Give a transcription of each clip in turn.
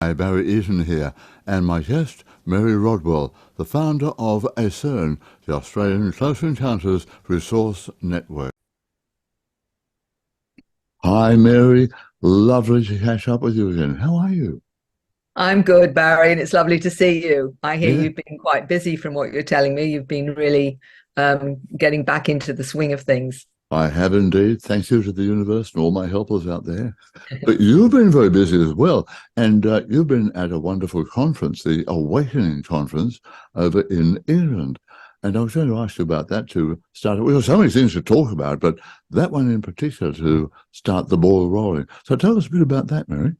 Hi, Barry Eaton here, and my guest, Mary Rodwell, the founder of ACERN, the Australian Close Encounters Resource Network. Hi, Mary. Lovely to catch up with you again. How are you? I'm good, Barry, and it's lovely to see you. I hear Yeah, you've been quite busy from what you're telling me. You've been really getting back into the swing of things. I have indeed. Thank you to the universe and all my helpers out there. But you've been very busy as well, and you've been at a wonderful conference, the Awakening Conference over in England. And I was going to ask you about that to start. We have so many things to talk about, but that one in particular to start the ball rolling. So tell us a bit about that, Mary.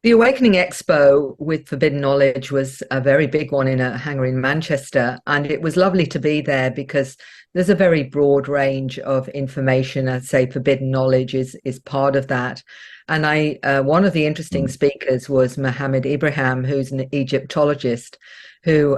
The Awakening Expo with Forbidden Knowledge was a very big one in a hangar in Manchester, and it was lovely to be there because there's a very broad range of information. I'd say Forbidden Knowledge is part of that. And I one of the interesting Mm. speakers was Mohammed Ibrahim, who's an Egyptologist, who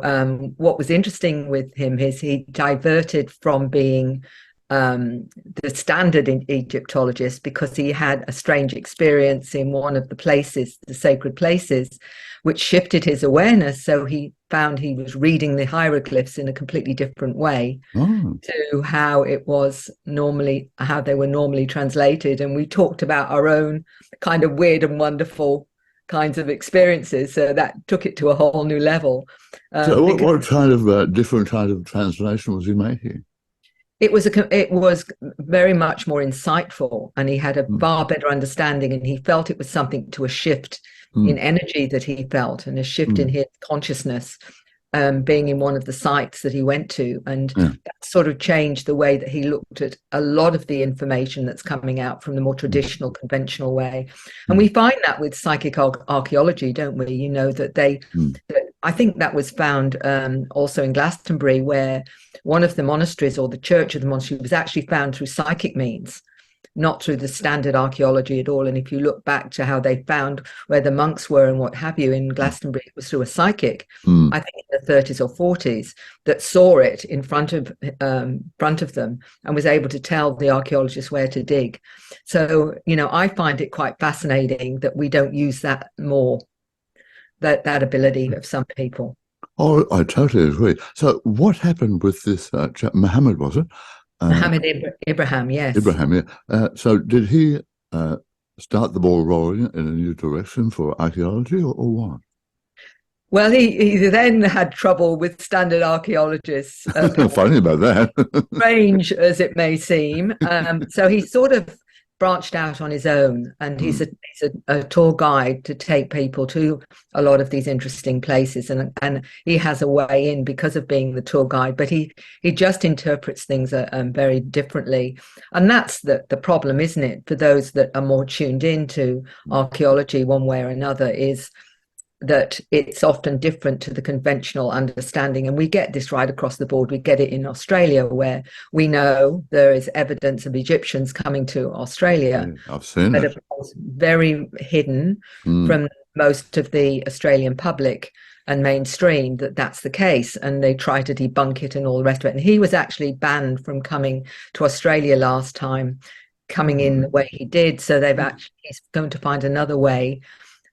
what was interesting with him is he diverted from being the standard in Egyptologist because he had a strange experience in one of the places, the sacred places, which shifted his awareness. So he found he was reading the hieroglyphs in a completely different way Oh, to how it was normally, how they were normally translated. And we talked about our own kind of weird and wonderful kinds of experiences. So that took it to a whole new level. so Because what kind of different kind of translation was he making? it was very much more insightful, and he had a Mm. far better understanding, and he felt it was something to a shift in Mm. energy that he felt and a shift in Mm. his consciousness, being in one of the sites that he went to, and Yeah. that sort of changed the way that he looked at a lot of the information that's coming out from the more Mm. traditional conventional way. And Mm. we find that with psychic archaeology, don't we? You know that Mm. I think that was found also in Glastonbury, where one of the monasteries, or the church of the monastery, was actually found through psychic means, not through the standard archaeology at all. And if you look back to how they found where the monks were and what have you in Glastonbury, it was through a psychic, Mm. I think in the 30s or 40s, that saw it in front of them and was able to tell the archaeologists where to dig. So, you know, I find it quite fascinating that we don't use that more, that ability of some people. Oh, I totally agree. So, what happened with this chap, Muhammad, was it? Uh, Mohammed Ibrahim, yes. Ibrahim, yeah. So, did he uh, start the ball rolling in a new direction for archaeology, or what? Well, he then had trouble with standard archaeologists, Funny about that. strange as it may seem. So he sort of branched out on his own, and Mm. he's a tour guide to take people to a lot of these interesting places, and he has a way in because of being the tour guide. But he just interprets things very differently, and that's the problem, isn't it? For those that are more tuned into archaeology, one way or another, is that it's often different to the conventional understanding. And we get this right across the board. We get it in Australia, where we know there is evidence of Egyptians coming to Australia, Yeah, I've seen but it. of course, very hidden Mm. from most of the Australian public and mainstream that that's the case. And they try to debunk it and all the rest of it. And he was actually banned from coming to Australia last time, coming in the way he did. So he's going to find another way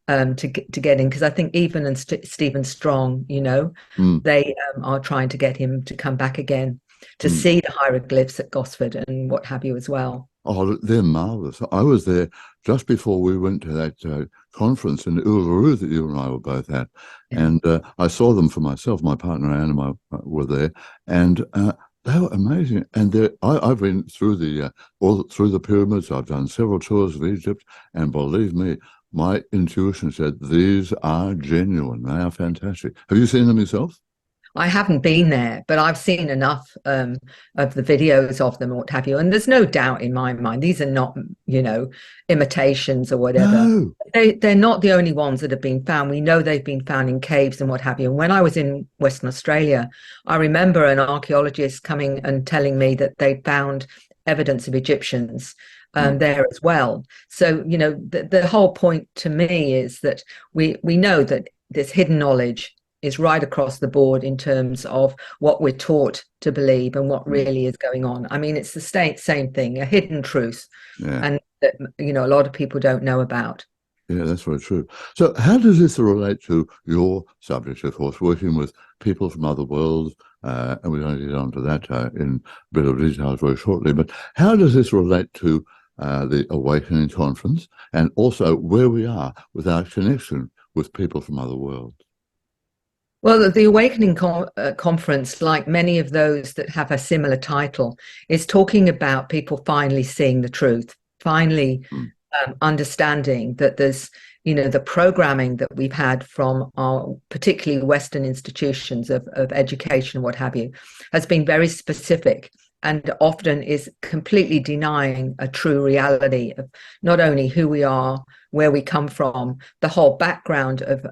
to get in, because I think even and Stephen Strong, you know, Mm. they are trying to get him to come back again to Mm. see the hieroglyphs at Gosford and what have you as well. Oh, they're marvelous. I was there just before we went to that conference in Uluru that you and I were both at, Yeah. and I saw them for myself. My partner Anne and I were there, and they were amazing. And I've been through the all through the pyramids. I've done several tours of Egypt, and believe me, my intuition said these are genuine. They are fantastic. Have you seen them yourself? I haven't been there, but I've seen enough of the videos of them, or what have you. And there's no doubt in my mind, these are not, you know, imitations or whatever. No. They're not the only ones that have been found. We know they've been found in caves and what have you. And when I was in Western Australia, I remember an archaeologist coming and telling me that they found evidence of Egyptians Mm. there as well. So, you know, the whole point to me is that we know that this hidden knowledge is right across the board in terms of what we're taught to believe and what Mm. really is going on. I mean, it's the same thing, a hidden truth, Yeah. and that, you know, a lot of people don't know about. Yeah, that's very true. So how does this relate to your subject, of course, working with people from other worlds? And we're going to get onto that in a bit of detail very shortly. But how does this relate to the Awakening Conference and also where we are with our connection with people from other worlds? Well, the Awakening Conference, like many of those that have a similar title, is talking about people finally seeing the truth, finally Mm. understanding that there's, the programming that we've had from our particularly Western institutions of education, what have you, has been very specific and often is completely denying a true reality of not only who we are, where we come from, the whole background of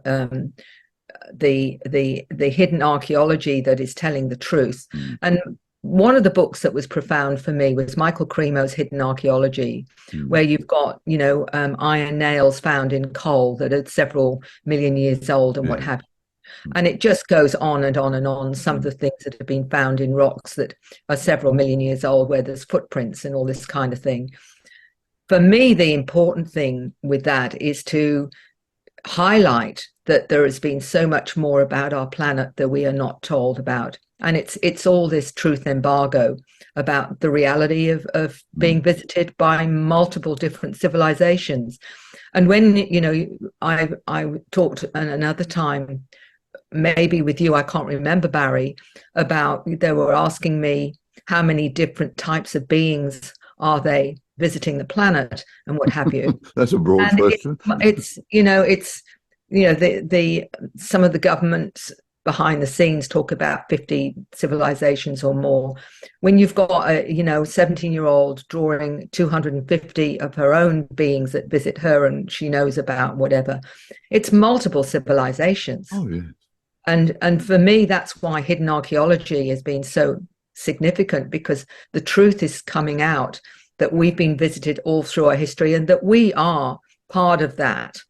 the hidden archaeology that is telling the truth. Mm. And one of the books that was profound for me was Michael Cremo's Hidden Archaeology, where you've got, iron nails found in coal that are several million years old and what Yeah. have you. And it just goes on and on and on. Some of the things that have been found in rocks that are several million years old, where there's footprints and all this kind of thing. For me, the important thing with that is to highlight that there has been so much more about our planet that we are not told about. And it's all this truth embargo about the reality of being visited by multiple different civilizations. And when, I talked another time, maybe with you, I can't remember, Barry, about they were asking me how many different types of beings are they visiting the planet and what have you. That's a broad And question. it's the some of the governments behind the scenes talk about 50 civilizations or more. When you've got a 17-year-old drawing 250 of her own beings that visit her and she knows about whatever, it's multiple civilizations. Oh, yeah. And for me, that's why hidden archaeology has been so significant, because the truth is coming out that we've been visited all through our history and that we are part of that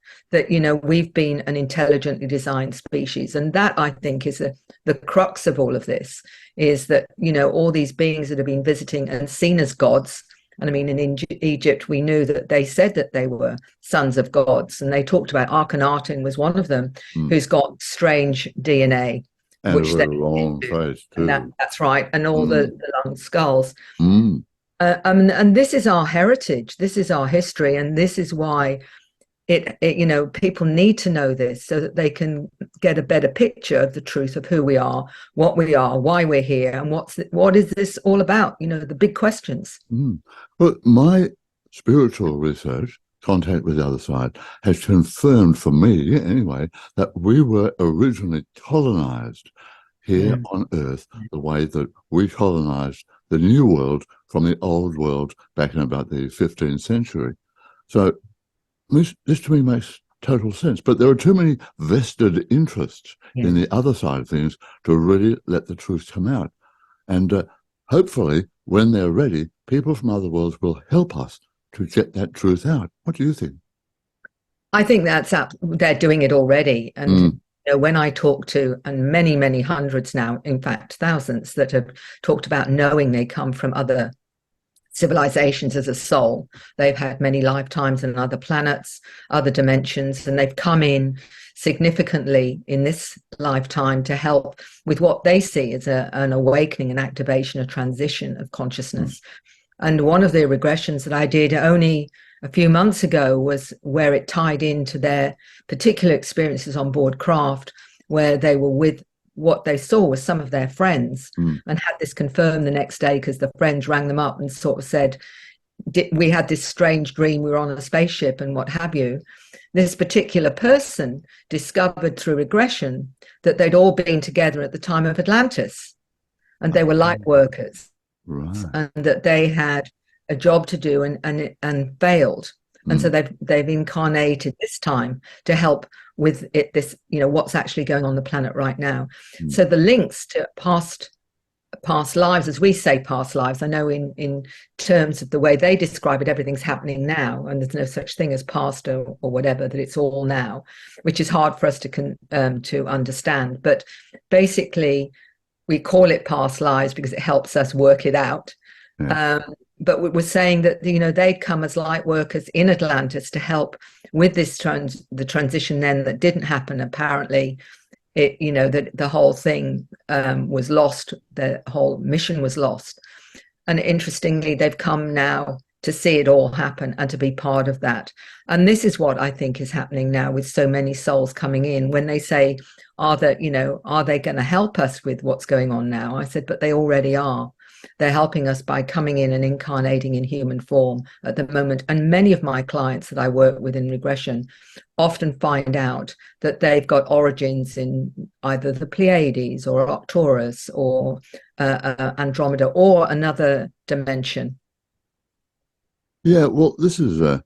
we've been an intelligently designed species. And that, I think, is the crux of all of this, is that all these beings that have been visiting and seen as gods. And I mean, in Egypt, we knew that they said that they were sons of gods, and they talked about Akhenaten was one of them, who's got strange DNA, And which a very long face too. That's right, and all the long skulls. And this is our heritage, this is our history, and this is why people need to know this so that they can get a better picture of the truth of who we are, what we are, why we're here, and what is this all about, the big questions. Well, my spiritual research, contact with the other side, has confirmed for me anyway that we were originally colonized here on Earth the way that we colonized the New World from the Old World back in about the 15th century. So this to me makes total sense, but there are too many vested interests in the other side of things to really let the truth come out. And hopefully, when they're ready, people from other worlds will help us to get that truth out. What do you think? I think they're doing it already. And when I talk to, and many, many hundreds now, in fact, thousands that have talked about knowing they come from other civilizations as a soul. They've had many lifetimes on other planets, other dimensions, and they've come in significantly in this lifetime to help with what they see as an awakening, an activation, a transition of consciousness. And one of the regressions that I did only a few months ago was where it tied into their particular experiences on board craft, where they were with what they saw was some of their friends, and had this confirmed the next day because the friends rang them up and sort of said, we had this strange dream, we were on a spaceship and what have you. This particular person discovered through regression that they'd all been together at the time of Atlantis, and they were light workers, and that they had a job to do and failed. And so they've incarnated this time to help with it, this, what's actually going on the planet right now. So the links to past lives, as we say past lives, I know in terms of the way they describe it, everything's happening now, and there's no such thing as past or whatever, that it's all now, which is hard for us to understand. But basically, we call it past lives because it helps us work it out. but we were saying that, you know, they'd come as light workers in Atlantis to help with this the transition then that didn't happen. Apparently, it, you know, that the whole thing was lost, the whole mission was lost. And interestingly, they've come now to see it all happen and to be part of that. And this is what I think is happening now with so many souls coming in. When they say, are they, you know, are they going to help us with what's going on now? I said, but they already are. They're helping us by coming in and incarnating in human form at the moment. And many of my clients that I work with in regression often find out that they've got origins in either the Pleiades or Arcturus or Andromeda or another dimension. Yeah, well, this is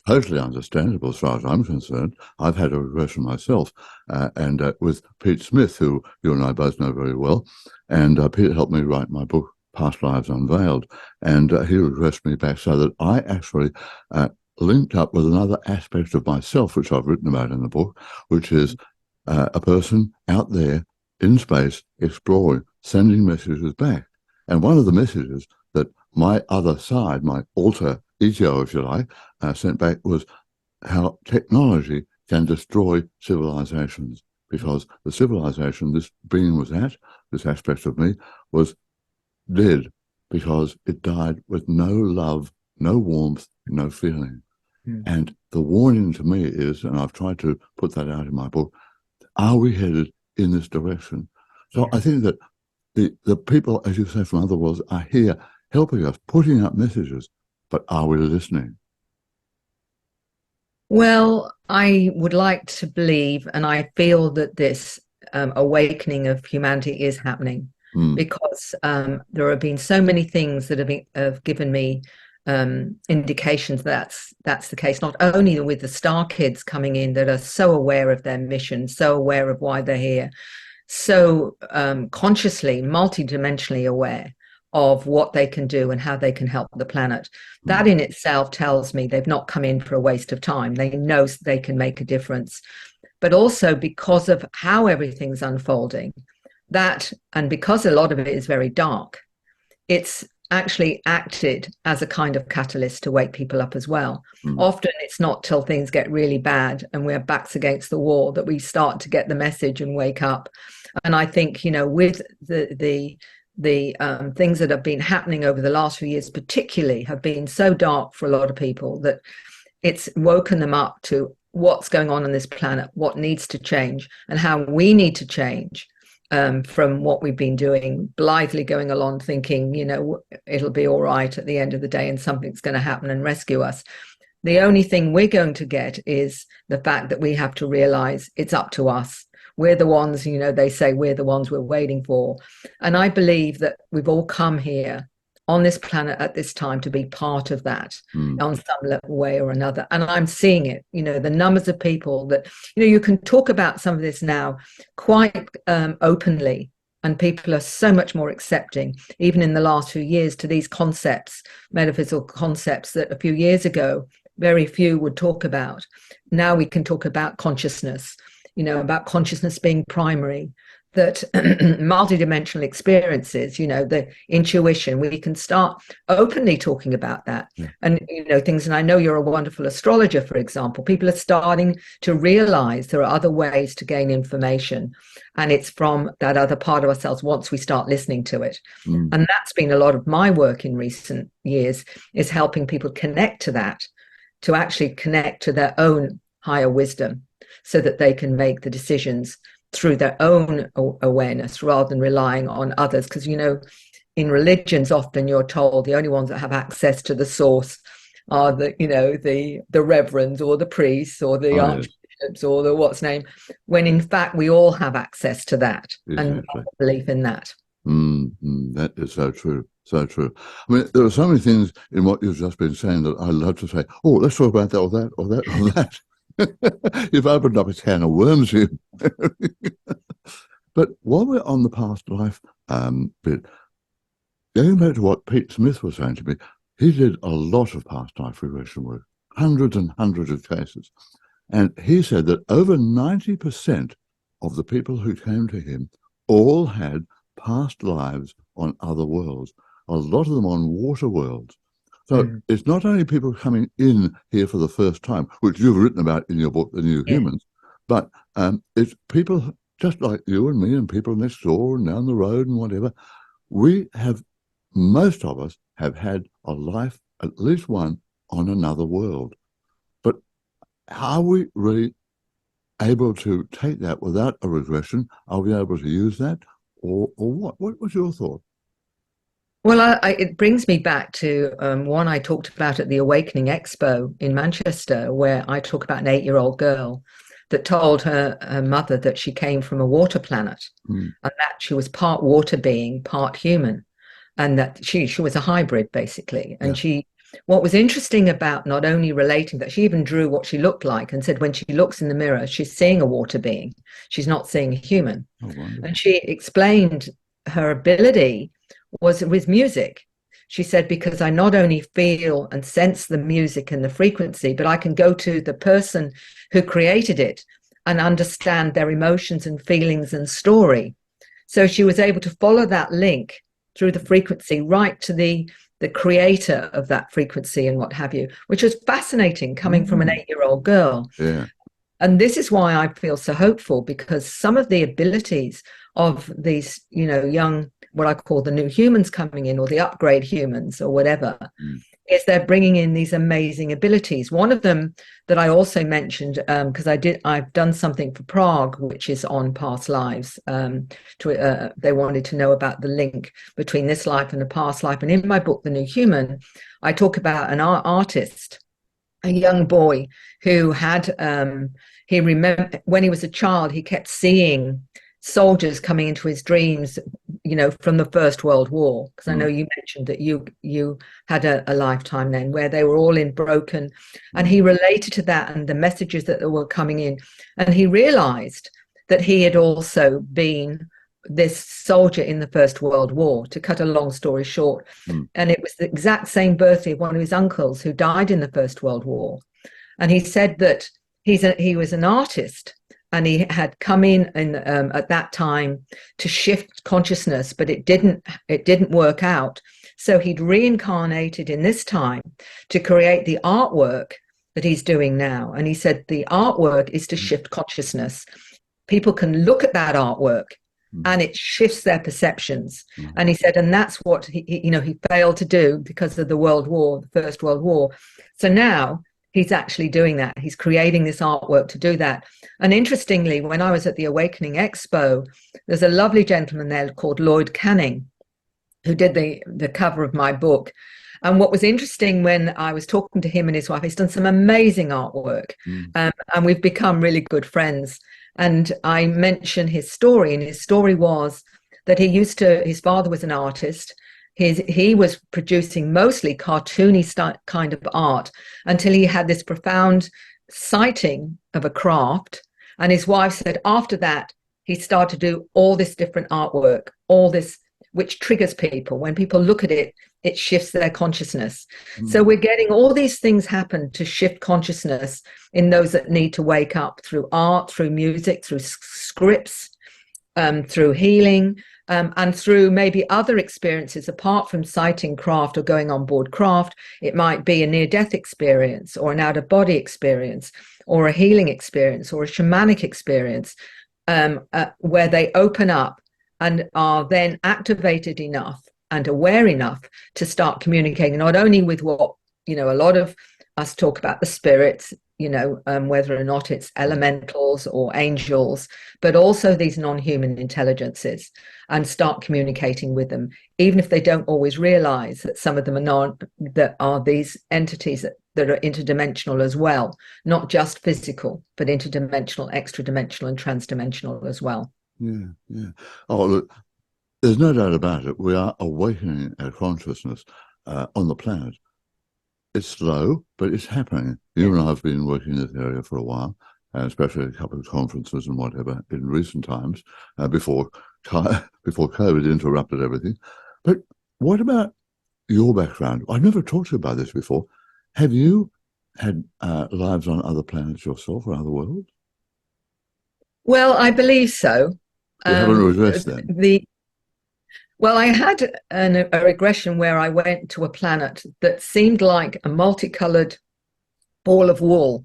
totally understandable as far as I'm concerned. I've had a regression myself, and with Pete Smith, who you and I both know very well. And Pete helped me write my book, Past Lives Unveiled. And he regressed me back so that I actually linked up with another aspect of myself, which I've written about in the book, which is a person out there in space exploring, sending messages back. And one of the messages that my other side, my alter ego, if you like, sent back was how technology can destroy civilizations, because the civilization this being was at, this aspect of me, was dead because it died with no love, no warmth, no feeling. And the warning to me is, and I've tried to put that out in my book, are we headed in this direction? So I think that the people, as you say, from other worlds are here helping us, putting up messages, but are we listening? Well, I would like to believe, and I feel that this awakening of humanity is happening because there have been so many things that have given me indications that's the case. Not only with the star kids coming in that are so aware of their mission, so aware of why they're here, so consciously, multidimensionally aware of what they can do and how they can help the planet. That in itself tells me they've not come in for a waste of time. They know they can make a difference. But also because of how everything's unfolding, that, and because a lot of it is very dark, it's actually acted as a kind of catalyst to wake people up as well. Often it's not till things get really bad and we're backs against the wall that we start to get the message and wake up. And I think, you know, with the things that have been happening over the last few years particularly have been so dark for a lot of people that it's woken them up to what's going on this planet, what needs to change, and how we need to change from what we've been doing, blithely going along thinking, you know, it'll be all right at the end of the day and something's going to happen and rescue us. The only thing we're going to get is the fact that we have to realize it's up to us. We're the ones, you know, they say we're the ones we're waiting for. And I believe that we've all come here on this planet at this time to be part of that on some way or another. And I'm seeing it, you know, the numbers of people that, you know, you can talk about some of this now quite openly. And people are so much more accepting, even in the last few years, to these concepts, metaphysical concepts that a few years ago, very few would talk about. Now we can talk about consciousness, you know, about consciousness being primary, that multidimensional experiences, you know, the intuition, we can start openly talking about that. And, you know, things, and I know you're a wonderful astrologer, for example, people are starting to realize there are other ways to gain information. And it's from that other part of ourselves once we start listening to it. And that's been a lot of my work in recent years, is helping people connect to that, to actually connect to their own higher wisdom so that they can make the decisions through their own awareness rather than relying on others. Because, you know, in religions, often you're told the only ones that have access to the source are the, you know, the reverends or the priests or the archbishops or the what's name, when in fact we all have access to that and belief in that. That is so true. So true. I mean, there are so many things in what you've just been saying that I love to say, oh, let's talk about that or that or that or that. You've opened up a can of worms here. But while we're on the past life bit, going back to what Pete Smith was saying to me, he did a lot of past life regression work, hundreds and hundreds of cases. And he said that over 90% of the people who came to him all had past lives on other worlds. a lot of them on water worlds. So it's not only people coming in here for the first time, which you've written about in your book, The New Humans, but it's people just like you and me and people next door and down the road and whatever. Most of us have had a life, at least one, on another world. But are we really able to take that without a regression? Are we able to use that? Or what? What was your thought? Well, it brings me back to one I talked about at the Awakening Expo in Manchester, where I talk about an 8-year-old girl that told her mother that she came from a water planet and that she was part water being, part human, and that she was a hybrid, basically. And what was interesting about not only relating that, she even drew what she looked like and said when she looks in the mirror, she's seeing a water being. She's not seeing a human. And she explained her ability was with music. She said, because I not only feel and sense the music and the frequency, but I can go to the person who created it and understand their emotions and feelings and story. So she was able to follow that link through the frequency right to the creator of that frequency and what have you, which was fascinating coming from an 8-year-old girl. Yeah. And this is why I feel so hopeful, because some of the abilities of these, young, what I call the new humans coming in, or the upgrade humans or whatever, is they're bringing in these amazing abilities. One of them that I also mentioned, because I've done something for Prague, which is on past lives. They wanted to know about the link between this life and a past life. And in my book, The New Human, I talk about an artist, a young boy who had, he remembered when he was a child, he kept seeing soldiers coming into his dreams, from the First World War, because I know you mentioned that you had a lifetime then where they were all in broken, and he related to that and the messages that were coming in, and he realized that he had also been this soldier in the First World War, to cut a long story short. And it was the exact same birthday of one of his uncles who died in the First World War. And he said that he was an artist, and he had come in at that time to shift consciousness, but it didn't work out. So he'd reincarnated in this time to create the artwork that he's doing now. And he said the artwork is to shift consciousness. People can look at that artwork and it shifts their perceptions. And he said, and that's what he failed to do because of the First World War. So now he's actually doing that. He's creating this artwork to do that. And interestingly, when I was at the Awakening Expo, there's a lovely gentleman there called Lloyd Canning, who did the cover of my book. And what was interesting, when I was talking to him and his wife, he's done some amazing artwork, and we've become really good friends. And I mentioned his story, and his story was that his father was an artist. He was producing mostly cartoony kind of art until he had this profound sighting of a craft. And his wife said after that, he started to do all this different artwork, all this, which triggers people. When people look at it, it shifts their consciousness. So we're getting all these things happen to shift consciousness in those that need to wake up, through art, through music, through scripts, through healing, and through maybe other experiences apart from sighting craft or going on board craft. It might be a near-death experience, or an out-of-body experience, or a healing experience, or a shamanic experience, where they open up and are then activated enough and aware enough to start communicating, not only with what, a lot of us talk about the spirits, whether or not it's elementals or angels, but also these non-human intelligences, and start communicating with them, even if they don't always realize that some of them are these entities that are interdimensional as well, not just physical, but interdimensional, extra-dimensional, and trans-dimensional as well. Yeah. Oh, look, there's no doubt about it. We are awakening our consciousness on the planet. It's slow, but it's happening. You and I have been working in this area for a while, especially a couple of conferences and whatever in recent times, before COVID interrupted everything. But what about your background? I've never talked to you about this before. Have you had lives on other planets yourself, or other worlds? Well, I believe so. You haven't regressed then? Well, I had a regression where I went to a planet that seemed like a multicolored ball of wool.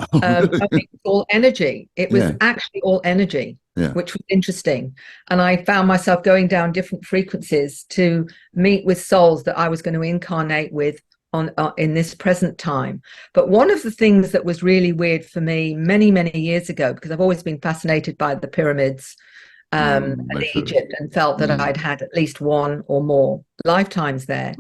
Oh, I really? think it's all energy. It was Yeah, actually all energy, yeah. which was interesting. And I found myself going down different frequencies to meet with souls that I was going to incarnate with on in this present time. But one of the things that was really weird for me many, many years ago, because I've always been fascinated by the pyramids and Naturally. Egypt, and felt that Mm. I'd had at least one or more lifetimes there.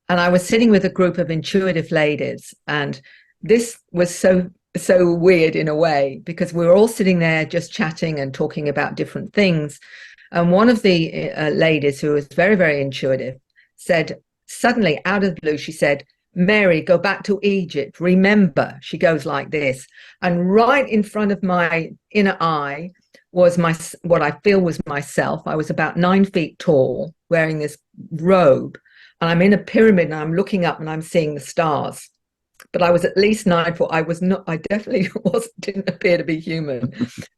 And I was sitting with a group of intuitive ladies, and this was so weird in a way, because we were all sitting there just chatting and talking about different things. And one of the ladies, who was very, very intuitive, said, suddenly out of the blue, she said, "Mary, go back to Egypt. Remember," she goes like this. And right in front of my inner eye was what I feel was myself. I was about 9 feet tall, wearing this robe, and I'm in a pyramid, and I'm looking up and I'm seeing the stars. But I was at least 9 foot. I was not. I definitely didn't appear to be human.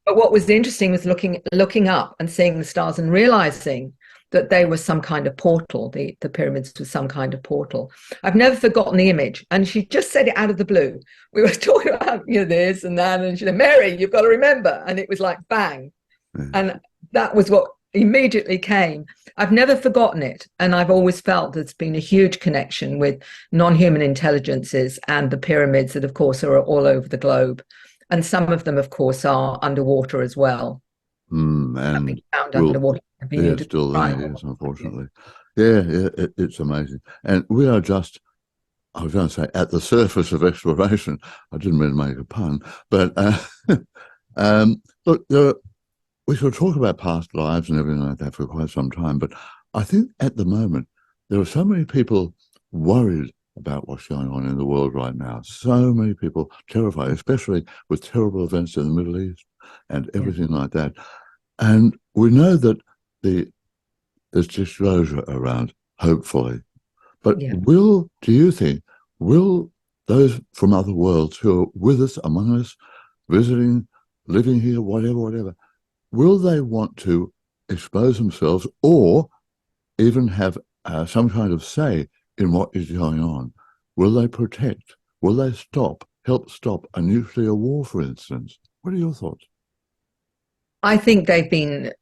But what was interesting was looking up and seeing the stars and realizing that they were some kind of portal. The pyramids were some kind of portal. I've never forgotten the image. And she just said it out of the blue. We were talking about this and that, and she said, "Mary, you've got to remember." And it was like bang. Yeah. And that was what immediately came. I've never forgotten it. And I've always felt there's been a huge connection with non-human intelligences and the pyramids that, of course, are all over the globe. And some of them, of course, are underwater as well. Have been And found we'll, underwater. The yeah, Bermuda still there, yes, Triangle. unfortunately. Yeah, yeah, it's amazing. And we are just, I was going to say, at the surface of exploration. I didn't mean to make a pun, but look, we could talk about past lives and everything like that for quite some time, but I think at the moment, there are so many people worried about what's going on in the world right now. So many people terrified, especially with terrible events in the Middle East and Yeah. everything like that. And we know that there's disclosure around, hopefully. But Yeah. do you think, will those from other worlds who are with us, among us, visiting, living here, whatever, will they want to expose themselves or even have some kind of say in what is going on? Will they protect? Will they help stop a nuclear war, for instance? What are your thoughts? I think they've been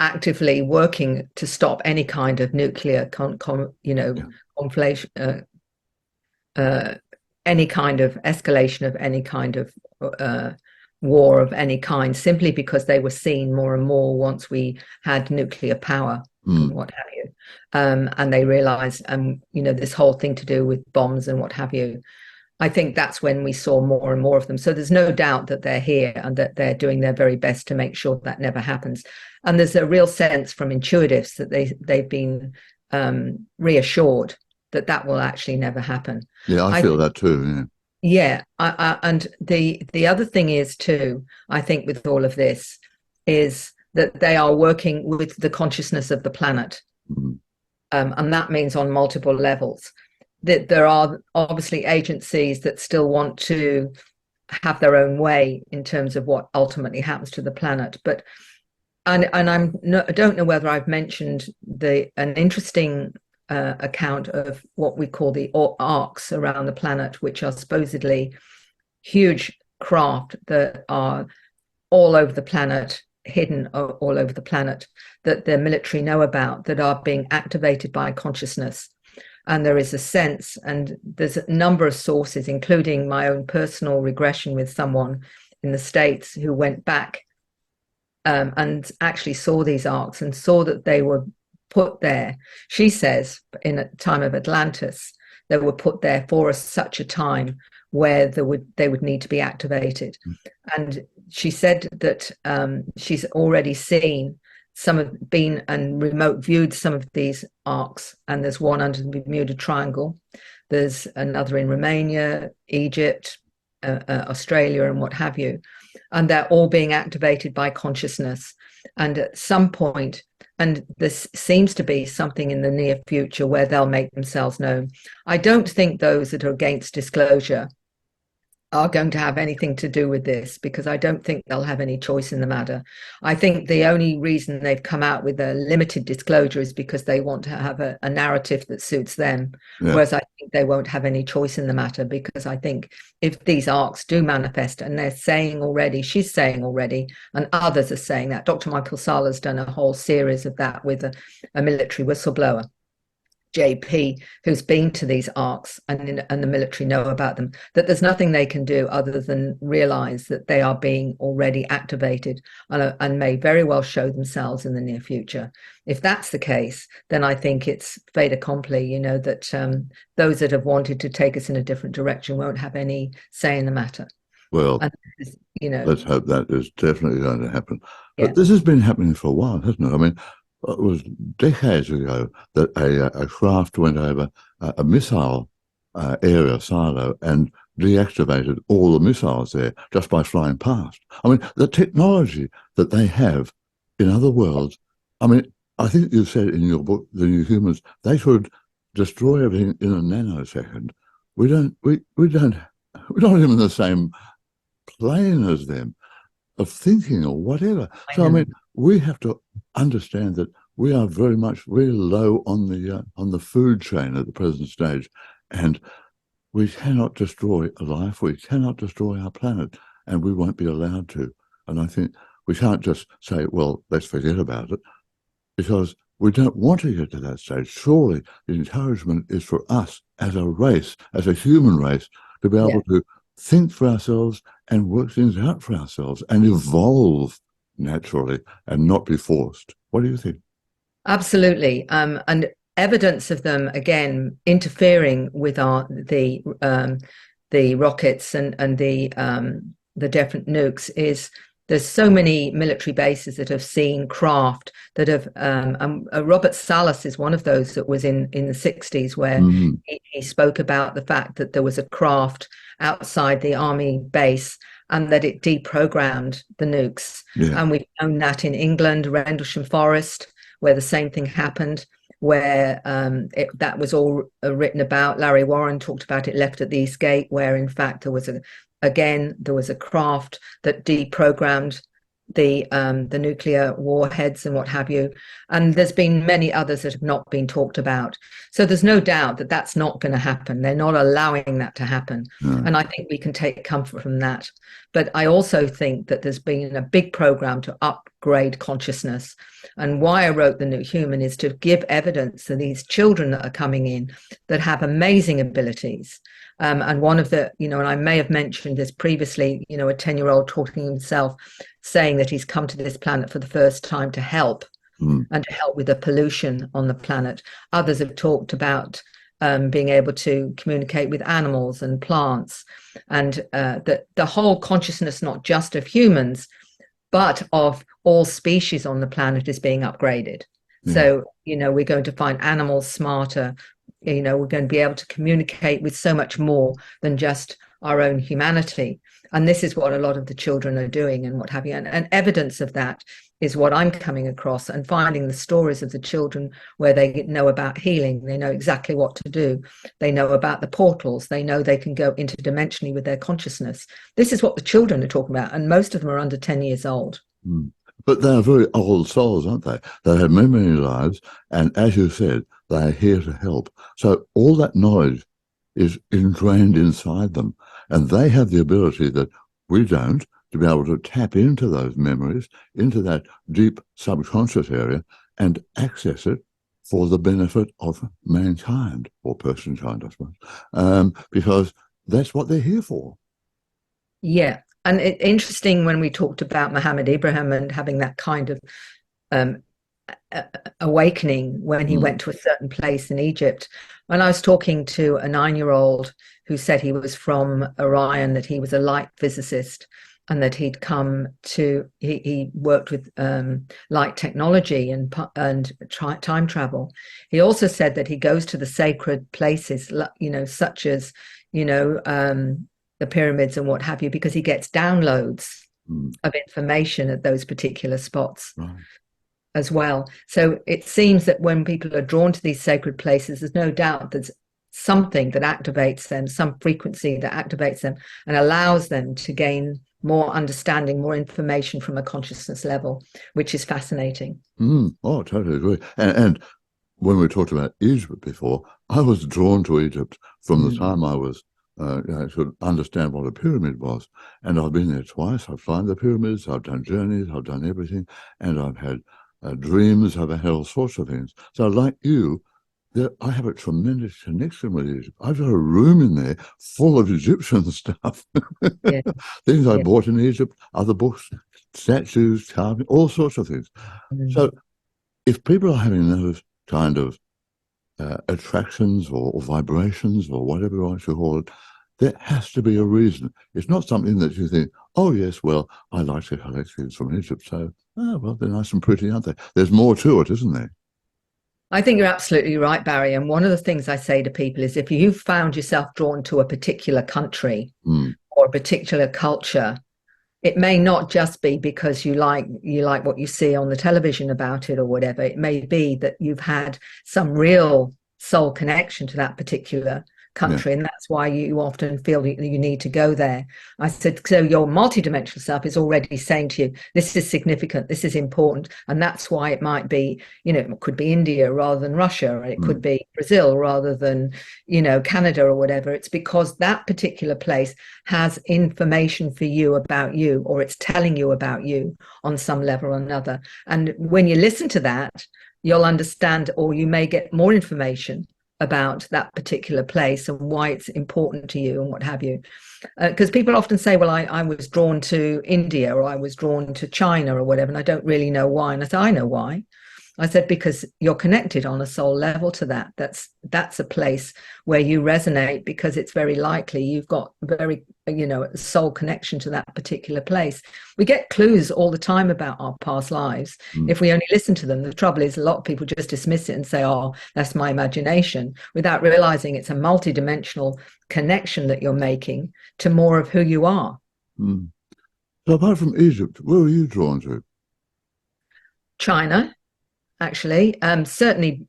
actively working to stop any kind of nuclear Yeah. conflation, uh, any kind of escalation of any kind of uh, war of any kind, simply because they were seen more and more once we had nuclear power and Mm. what have you. And they realized, this whole thing to do with bombs and what have you. I think that's when we saw more and more of them. So there's no doubt that they're here and that they're doing their very best to make sure that never happens. And there's a real sense from intuitives that they've been reassured that that will actually never happen. Yeah, I feel that too. Yeah, and the other thing is too, I think with all of this, is that they are working with the consciousness of the planet, Yeah. Mm. and that means on multiple levels. That there are obviously agencies that still want to have their own way in terms of what ultimately happens to the planet, but I don't know whether I've mentioned an interesting account of what we call the arcs around the planet, which are supposedly huge craft that are all over the planet, hidden all over the planet, that the military know about, that are being activated by consciousness. And there is a sense, and there's a number of sources, including my own personal regression with someone in the States who went back and actually saw these arcs and saw that they were put there. She says in a time of Atlantis, they were put there for such a time where they would need to be activated. And she said that she's already seen been and remote viewed some of these arcs, and there's one under the Bermuda Triangle, there's another in Romania, Egypt, Australia, and what have you, and they're all being activated by consciousness. And at some point, and this seems to be something in the near future, where they'll make themselves known. I don't think those that are against disclosure are going to have anything to do with this, because I don't think they'll have any choice in the matter. I think the only reason they've come out with a limited disclosure is because they want to have a narrative that suits them. Yeah. Whereas I think they won't have any choice in the matter, because I think if these arcs do manifest, and they're saying already, she's saying already, and others are saying that. Dr. Michael Sala's done a whole series of that with a military whistleblower, JP, who's been to these arcs, and the military know about them, that there's nothing they can do other than realize that they are being already activated and may very well show themselves in the near future. If that's the case, then I think it's fait accompli, that those that have wanted to take us in a different direction won't have any say in the matter. Well, let's hope that is definitely going to happen. Yeah. But this has been happening for a while, hasn't it? I mean, it was decades ago that a craft went over a missile area silo and deactivated all the missiles there just by flying past. I mean, the technology that they have in other worlds, I mean, I think you said in your book, The New Humans, they could destroy everything in a nanosecond. We're not even in the same plane as them of thinking or whatever. So I mean, we have to understand that we are very low on the food chain at the present stage, and we cannot destroy a life. We cannot destroy our planet, and we won't be allowed to. And I think we can't just say, well, let's forget about it, because we don't want to get to that stage. Surely the encouragement is for us as a race, as a human race, to be able to think for ourselves and work things out for ourselves and evolve naturally and not be forced. What do you think? Absolutely. And evidence of them, again, interfering with the rockets and the different nukes is, there's so many military bases that have seen craft that have, Robert Salas is one of those that was in the 60s, where he spoke about the fact that there was a craft outside the army base and that it deprogrammed the nukes. Yeah. And we've known that in England, Rendlesham Forest, where the same thing happened, where that was all written about. Larry Warren talked about it, left at the East Gate, where in fact there was a craft that deprogrammed the nuclear warheads and what have you. And there's been many others that have not been talked about. So there's no doubt that that's not going to happen. They're not allowing that to happen. And I think we can take comfort from that. But I also think that there's been a big program to upgrade consciousness. And why I wrote The New Human is to give evidence to these children that are coming in that have amazing abilities. And one of the, and I may have mentioned this previously, a 10-year-old talking himself, saying that he's come to this planet for the first time to help and to help with the pollution on the planet. Others have talked about being able to communicate with animals and plants, and the whole consciousness, not just of humans, but of all species on the planet, is being upgraded. So, we're going to find animals smarter. We're going to be able to communicate with so much more than just our own humanity. And this is what a lot of the children are doing and what have you. And evidence of that is what I'm coming across, and finding the stories of the children where they know about healing. They know exactly what to do. They know about the portals. They know they can go interdimensionally with their consciousness. This is what the children are talking about. And most of them are under 10 years old. But they are very old souls, aren't they? They have many, many lives. And as you said, they are here to help. So all that knowledge is ingrained inside them. And they have the ability that we don't, to be able to tap into those memories, into that deep subconscious area, and access it for the benefit of mankind, or personkind, I suppose, because that's what they're here for. Yeah. And it's interesting when we talked about Muhammad Ibrahim and having that kind of awakening when he went to a certain place in Egypt. When I was talking to a 9-year-old who said he was from Orion, that he was a light physicist, and that he'd come to, he worked with light technology and time travel. He also said that he goes to the sacred places, such as, the pyramids and what have you, because he gets downloads of information at those particular spots as well. So it seems that when people are drawn to these sacred places, there's no doubt that something that activates them, some frequency that activates them and allows them to gain more understanding, more information from a consciousness level, which is fascinating. Oh, totally agree. And when we talked about Egypt before, I was drawn to Egypt from the time I was could understand what a pyramid was. And I've been there twice. I've climbed the pyramids, I've done journeys, I've done everything, and I've had dreams, I've had all sorts of things. So like you, I have a tremendous connection with Egypt. I've got a room in there full of Egyptian stuff. Yeah. Things I bought in Egypt, other books, statues, carving, all sorts of things. So if people are having those kind of attractions or vibrations or whatever you want to call it, there has to be a reason. It's not something that you think, oh, yes, well, I like to collect things from Egypt, so, oh, well, they're nice and pretty, aren't they? There's more to it, isn't there? I think you're absolutely right, Barry. And one of the things I say to people is if you've found yourself drawn to a particular country or a particular culture, it may not just be because you like what you see on the television about it or whatever. It may be that you've had some real soul connection to that particular country, and that's why you often feel that you need to go there. I said, so your multidimensional self is already saying to you, this is significant, this is important, and that's why it might be, it could be India rather than Russia, or it could be Brazil rather than, Canada or whatever. It's because that particular place has information for you about you, or it's telling you about you on some level or another. And when you listen to that, you'll understand, or you may get more information about that particular place and why it's important to you and what have you. Because people often say, well, I was drawn to India or I was drawn to China or whatever, and I don't really know why. And I said, I know why. I said, because you're connected on a soul level to that. That's a place where you resonate, because it's very likely you've got very, soul connection to that particular place. We get clues all the time about our past lives. If we only listen to them. The trouble is a lot of people just dismiss it and say, oh, that's my imagination, without realizing it's a multidimensional connection that you're making to more of who you are. So apart from Egypt, where are you drawn to? China. Actually, certainly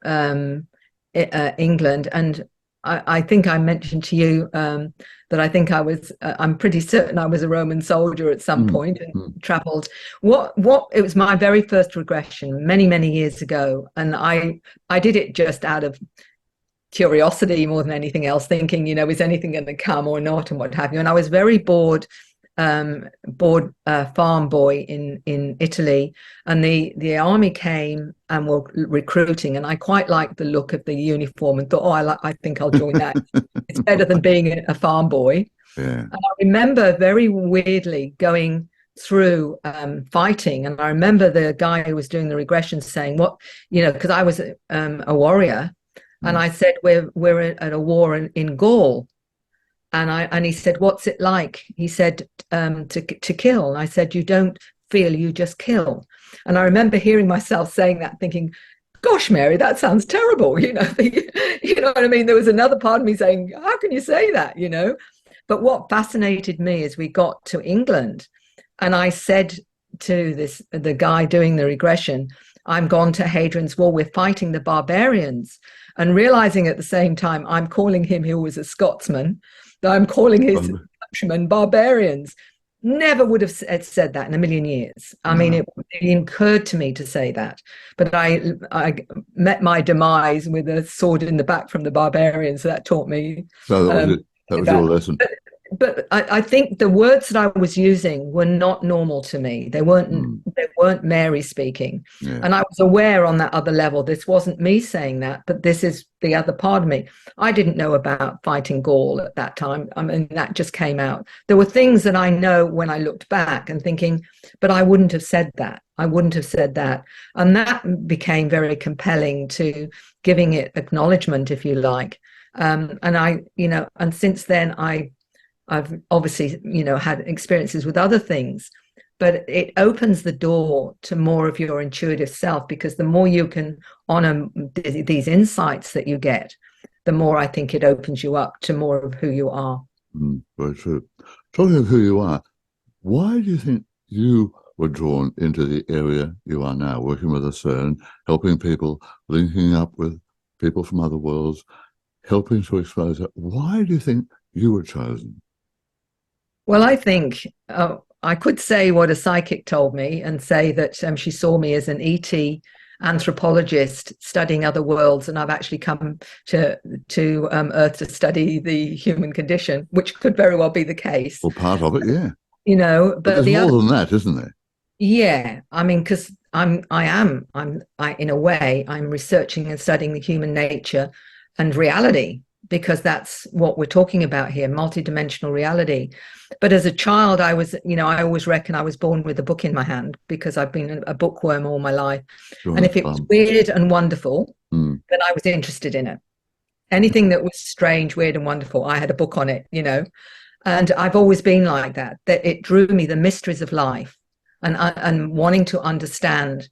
England. And I think I mentioned to you that I think I'm pretty certain I was a Roman soldier at some point and traveled. It was my very first regression many, many years ago. And I did it just out of curiosity more than anything else, thinking, is anything going to come or not and what have you. And I was very bored farm boy in Italy, and the army came and were recruiting, and I quite liked the look of the uniform and thought, I think I'll join that. It's better than being a farm boy. And I remember very weirdly going through fighting, and I remember the guy who was doing the regression saying, because I was a warrior, and I said, we're at a war in Gaul. And he said, what's it like? He said, to kill. And I said, you don't feel, you just kill. And I remember hearing myself saying that, thinking, gosh, Mary, that sounds terrible. You know what I mean? There was another part of me saying, how can you say that? But what fascinated me is we got to England, and I said to the guy doing the regression, I'm gone to Hadrian's Wall. We're fighting the barbarians. And realizing at the same time, I'm calling him, who was a Scotsman, I'm calling his countrymen barbarians. Never would have said that in a million years. I mean, it occurred to me to say that, but I met my demise with a sword in the back from the barbarians. So that taught me. So that was your lesson. But I think the words that I was using were not normal to me. They weren't Mary speaking. And I was aware on that other level, this wasn't me saying that, but this is the other part of me. I didn't know about fighting Gaul at that time. I mean, that just came out. There were things that I know when I looked back and thinking, but I wouldn't have said that. I wouldn't have said that. And that became very compelling to giving it acknowledgement, if you like. And and since then I've obviously, had experiences with other things, but it opens the door to more of your intuitive self, because the more you can honor these insights that you get, the more I think it opens you up to more of who you are. Very true. Talking of who you are, why do you think you were drawn into the area you are now, working with ACERN, helping people, linking up with people from other worlds? helping to expose it. Why do you think you were chosen? Well, I think I could say what a psychic told me and say that she saw me as an ET anthropologist studying other worlds, and I've actually come to Earth to study the human condition, which could very well be the case. Well, part of it, yeah. You know, But there's the more other, than that, isn't there? yeah, I mean, because in a way, I'm researching and studying the human nature and reality, because that's what we're talking about here, multidimensional reality. But as a child, I always reckon I was born with a book in my hand, because I've been a bookworm all my life. Sure, And if it was weird and wonderful, then I was interested in it. Anything that was strange, weird, and wonderful, I had a book on it, And I've always been like that it drew me the mysteries of life, and wanting to understand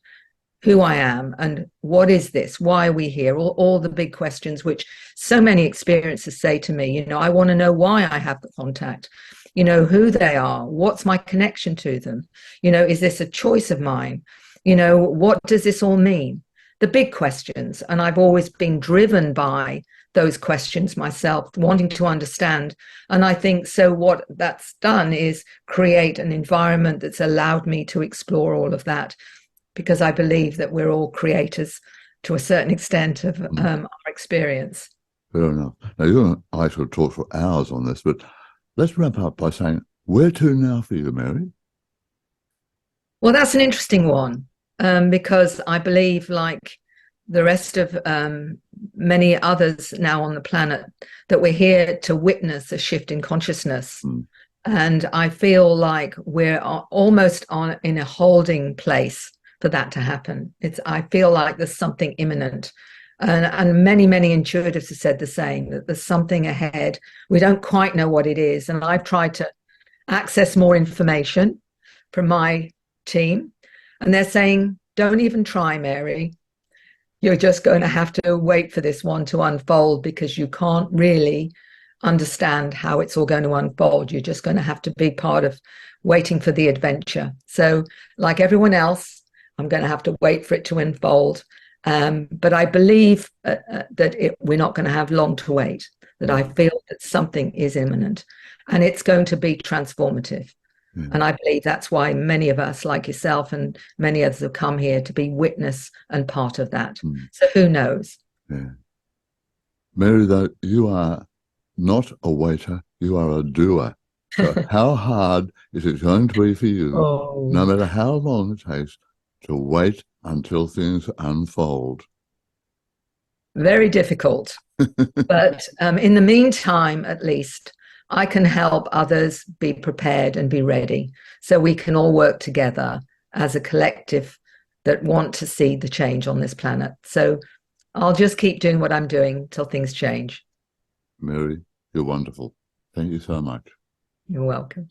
who I am and what is this, why are we here, all the big questions which so many experiences say to me. I want to know why I have contact, who they are, what's my connection to them, is this a choice of mine, what does this all mean, the big questions. And I've always been driven by those questions myself, wanting to understand. And I think so what that's done is create an environment that's allowed me to explore all of that, because I believe that we're all creators to a certain extent of our experience. Fair enough. Now, you and I could talk for hours on this, but let's wrap up by saying, where to now for you, Mary? Well, that's an interesting one, because I believe, like the rest of many others now on the planet, that we're here to witness a shift in consciousness. And I feel like we're almost in a holding place for that to happen. I feel like there's something imminent. And many intuitives have said the same, that there's something ahead. We don't quite know what it is. And I've tried to access more information from my team. And they're saying, don't even try, Mary. You're just going to have to wait for this one to unfold, because you can't really understand how it's all going to unfold. You're just going to have to be part of waiting for the adventure. So like everyone else, I'm going to have to wait for it to unfold. But I believe that we're not going to have long to wait, that I feel that something is imminent and it's going to be transformative. Yeah. And I believe that's why many of us, like yourself and many others, have come here to be witness and part of that. So who knows? Yeah. Mary, though, you are not a waiter, you are a doer. So how hard is it going to be for you, no matter how long it takes, to wait until things unfold? Very difficult. But in the meantime, at least, I can help others be prepared and be ready, so we can all work together as a collective that want to see the change on this planet. So I'll just keep doing what I'm doing till things change. Mary, you're wonderful. Thank you so much. You're welcome.